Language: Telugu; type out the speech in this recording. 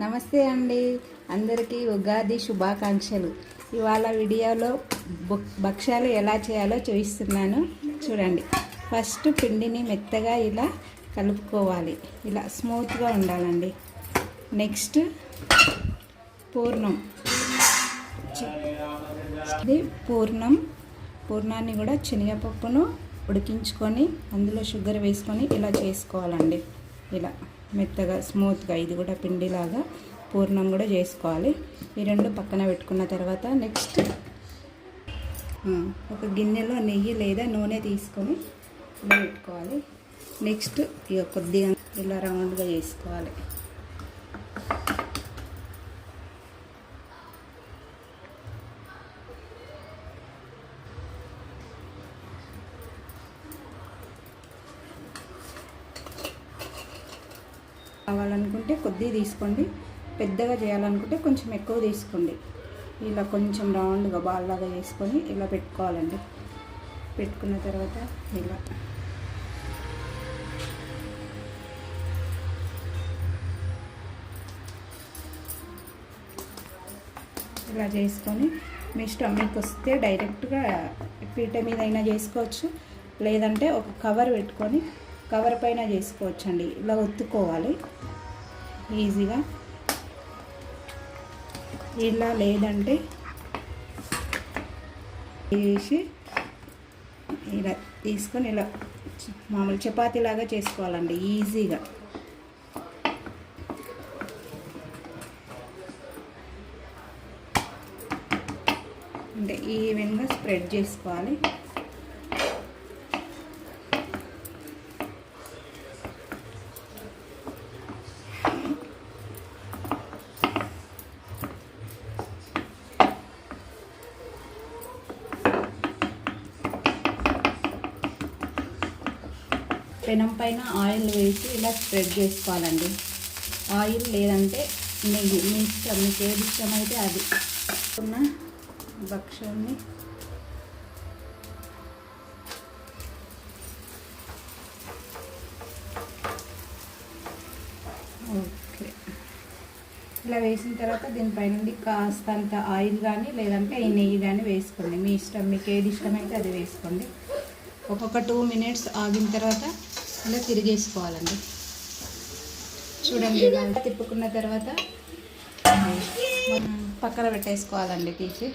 నమస్తే అండి, అందరికీ ఉగాది శుభాకాంక్షలు. ఇవాళ వీడియోలో భక్ష్యాలు ఎలా చేయాలో చూపిస్తున్నాను చూడండి. ఫస్ట్ పిండిని మెత్తగా ఇలా కలుపుకోవాలి, ఇలా స్మూత్గా ఉండాలండి. నెక్స్ట్ పూర్ణం, ఇది పూర్ణాన్ని కూడా శనగపప్పును ఉడికించుకొని అందులో షుగర్ వేసుకొని ఇలా చేసుకోవాలండి. ఇలా మెత్తగా స్మూత్గా ఇది కూడా పిండిలాగా పూర్ణం కూడా చేసుకోవాలి. ఈ రెండు పక్కన పెట్టుకున్న తర్వాత నెక్స్ట్ ఒక గిన్నెలో నెయ్యి లేదా నూనె తీసుకొని ఇలా పెట్టుకోవాలి. నెక్స్ట్ ఇక కొద్దిగా ఇలా రౌండ్గా చేసుకోవాలి. కావాలనుకుంటే కొద్దిగా తీసుకోండి, పెద్దగా చేయాలనుకుంటే కొంచెం ఎక్కువ తీసుకోండి. ఇలా కొంచెం రౌండ్గా బాల్ లాగా చేసుకొని ఇలా పెట్టుకోవాలండి. పెట్టుకున్న తర్వాత ఇలా చేసుకొని మీ స్టమక్ వస్తే డైరెక్ట్గా పీట మీద అయినా చేసుకోవచ్చు, లేదంటే ఒక కవర్ పెట్టుకొని కవర్ పైన చేసుకోవచ్చు అండి. ఇలా ఒత్తుకోవాలి ఈజీగా. ఇలా లేదంటే వేసి ఇలా తీసుకొని ఇలా మామూలు చపాతీలాగా చేసుకోవాలండి ఈజీగా. అంటే ఈవెన్గా స్ప్రెడ్ చేసుకోవాలి. పెనం పైన ఆయిల్ వేసి ఇలా స్ప్రెడ్ చేసుకోవాలండి. ఆయిల్ లేదంటే నెయ్యి, మీ ఇష్టం, మీకు ఏది ఇష్టమైతే అది. ఉన్న భక్ష్యాన్ని ఓకే ఇలా వేసిన తర్వాత దీనిపై నుండి కాస్తంత ఆయిల్ కానీ లేదంటే ఈ నెయ్యి కానీ వేసుకోండి, మీ ఇష్టం, మీకు ఏది ఇష్టమైతే అది వేసుకోండి. ఒక్కొక్క 2 minutes ఆగిన తర్వాత ఇలా తిరిగేసుకోవాలండి. చూడండి, ఇలా తిప్పుకున్న తర్వాత పక్కన పెట్టేసుకోవాలండి తీసి.